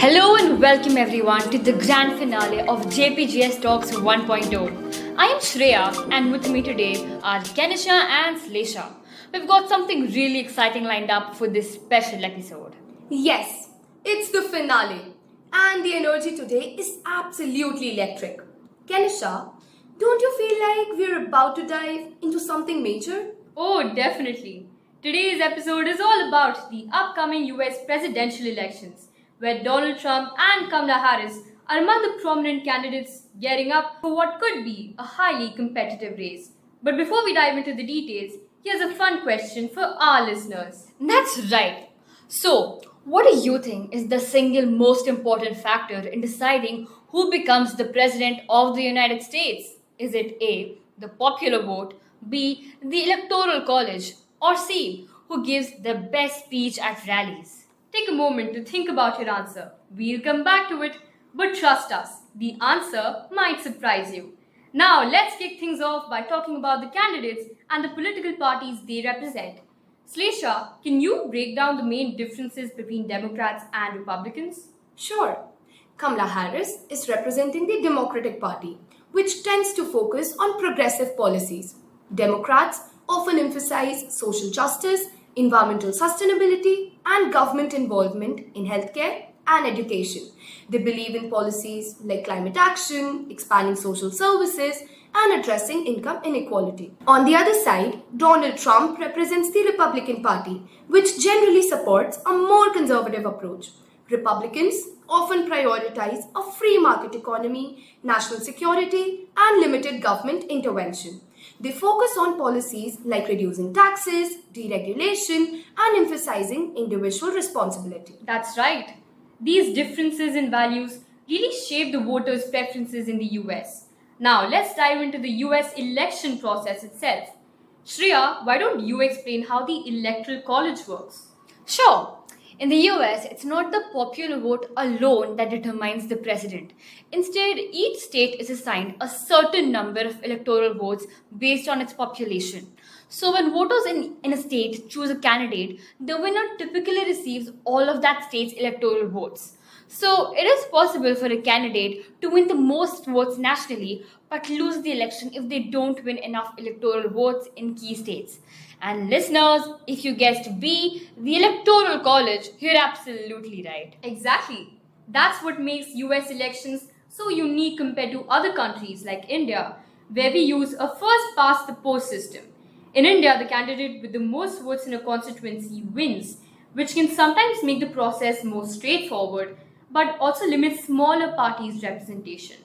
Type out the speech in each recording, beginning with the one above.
Hello and welcome everyone to the grand finale of JPGS Talks 1.0. I am Shreya and with me today are Kenisha and Slesha. We've got something really exciting lined up for this special episode. Yes, it's the finale, and the energy today is absolutely electric. Kenisha, don't you feel like we're about to dive into something major? Oh, definitely. Today's episode is all about the upcoming US presidential elections, where Donald Trump and Kamala Harris are among the prominent candidates gearing up for what could be a highly competitive race. But before we dive into the details, here's a fun question for our listeners. That's right. So, what do you think is the single most important factor in deciding who becomes the president of the United States? Is it A, the popular vote, B, the electoral college, or C, who gives the best speech at rallies? Take a moment to think about your answer. We'll come back to it, but trust us, the answer might surprise you. Now, let's kick things off by talking about the candidates and the political parties they represent. Slesha, can you break down the main differences between Democrats and Republicans? Sure. Kamala Harris is representing the Democratic Party, which tends to focus on progressive policies. Democrats often emphasize social justice, environmental sustainability, and government involvement in healthcare and education. They believe in policies like climate action, expanding social services, and addressing income inequality. On the other side, Donald Trump represents the Republican Party, which generally supports a more conservative approach. Republicans often prioritize a free market economy, national security, and limited government intervention. They focus on policies like reducing taxes, deregulation, and emphasizing individual responsibility. That's right. These differences in values really shape the voters' preferences in the US. Now, let's dive into the US election process itself. Shreya, why don't you explain how the Electoral College works? Sure. In the US, it's not the popular vote alone that determines the president. Instead, each state is assigned a certain number of electoral votes based on its population. So, when voters in a state choose a candidate, the winner typically receives all of that state's electoral votes. So, it is possible for a candidate to win the most votes nationally but lose the election if they don't win enough electoral votes in key states. And listeners, if you guessed B, the Electoral College, you're absolutely right. Exactly. That's what makes US elections so unique compared to other countries like India, where we use a first past the post system. In India, the candidate with the most votes in a constituency wins, which can sometimes make the process more straightforward but also limits smaller parties' representation.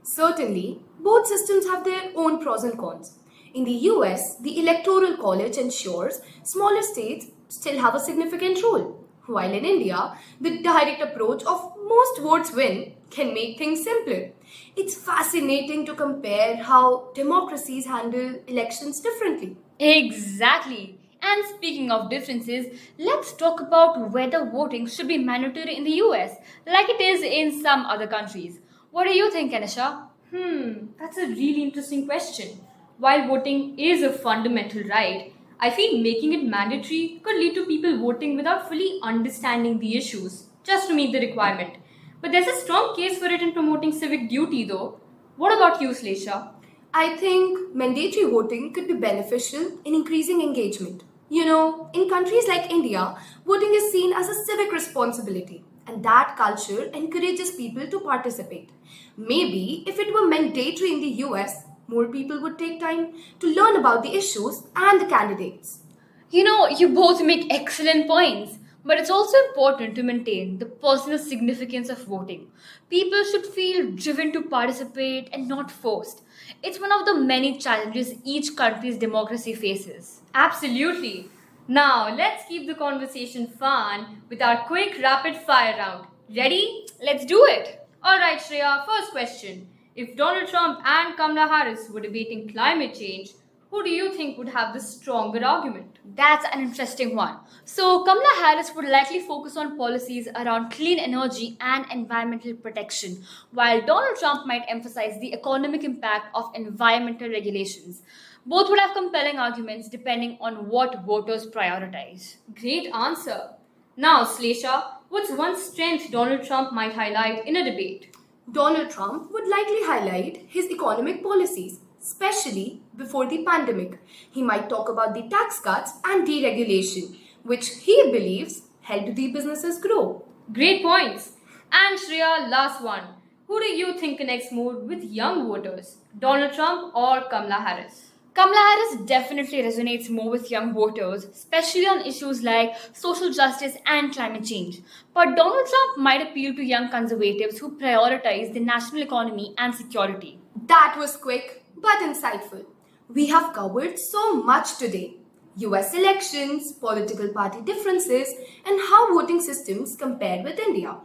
Certainly, both systems have their own pros and cons. In the US, the Electoral College ensures smaller states still have a significant role, while in India, the direct approach of most votes win can make things simpler. It's fascinating to compare how democracies handle elections differently. Exactly. And speaking of differences, let's talk about whether voting should be mandatory in the US, like it is in some other countries. What do you think, Anisha? That's a really interesting question. While voting is a fundamental right, I feel making it mandatory could lead to people voting without fully understanding the issues, just to meet the requirement. But there's a strong case for it in promoting civic duty, though. What about you, Slesha? I think mandatory voting could be beneficial in increasing engagement. You know, in countries like India, voting is seen as a civic responsibility, and that culture encourages people to participate. Maybe if it were mandatory in the US, more people would take time to learn about the issues and the candidates. You know, you both make excellent points, but it's also important to maintain the personal significance of voting. People should feel driven to participate and not forced. It's one of the many challenges each country's democracy faces. Absolutely. Now, let's keep the conversation fun with our quick rapid fire round. Ready? Let's do it! Alright, Shreya, first question. If Donald Trump and Kamala Harris were debating climate change, who do you think would have the stronger argument? That's an interesting one. So, Kamala Harris would likely focus on policies around clean energy and environmental protection, while Donald Trump might emphasize the economic impact of environmental regulations. Both would have compelling arguments depending on what voters prioritize. Great answer. Now, Slesha, What's one strength Donald Trump might highlight in a debate? Donald Trump would likely highlight his economic policies, especially before the pandemic. He might talk about the tax cuts and deregulation, which he believes helped the businesses grow. Great points. And Shreya, last one. Who do you think connects more with young voters? Donald Trump or Kamala Harris? Kamala Harris definitely resonates more with young voters, especially on issues like social justice and climate change. But Donald Trump might appeal to young conservatives who prioritize the national economy and security. That was quick but insightful. We have covered so much today: US elections, political party differences, and how voting systems compare with India.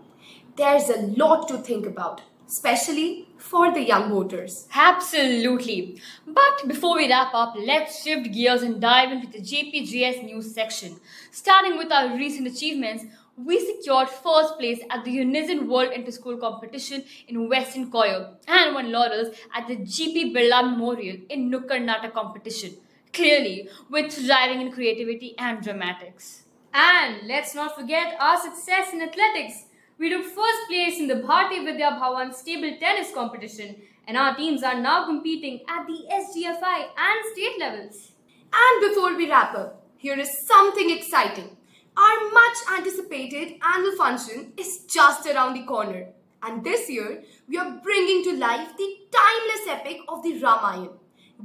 There's a lot to think about, especially for the young voters. Absolutely. But before we wrap up, let's shift gears and dive into the JPGS news section. Starting with our recent achievements, we secured first place at the Unison World Interschool Competition in Western Koyo and won laurels at the GP Birla Memorial in Nukkad Nata competition. Clearly, we're thriving in creativity and dramatics. And let's not forget our success in athletics. We took first place in the Bharti Vidya Bhavan stable tennis competition, and our teams are now competing at the SGFI and state levels. And before we wrap up, here is something exciting. Our much anticipated annual function is just around the corner. And this year, we are bringing to life the timeless epic of the Ramayana.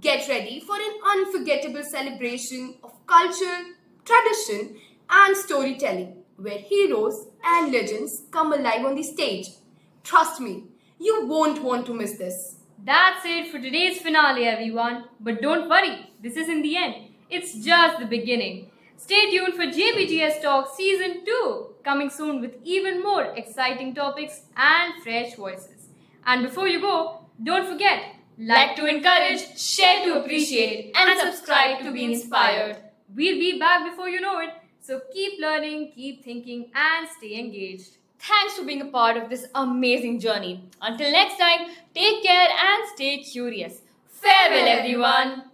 Get ready for an unforgettable celebration of culture, tradition, and storytelling, where heroes and legends come alive on the stage. Trust me, you won't want to miss this. That's it for today's finale, everyone. But don't worry, this isn't the end. It's just the beginning. Stay tuned for JBGS Talk Season 2, coming soon with even more exciting topics and fresh voices. And before you go, don't forget, Like to encourage, share to appreciate, and subscribe to be inspired. We'll be back before you know it. So keep learning, keep thinking, and stay engaged. Thanks for being a part of this amazing journey. Until next time, take care and stay curious. Farewell, everyone.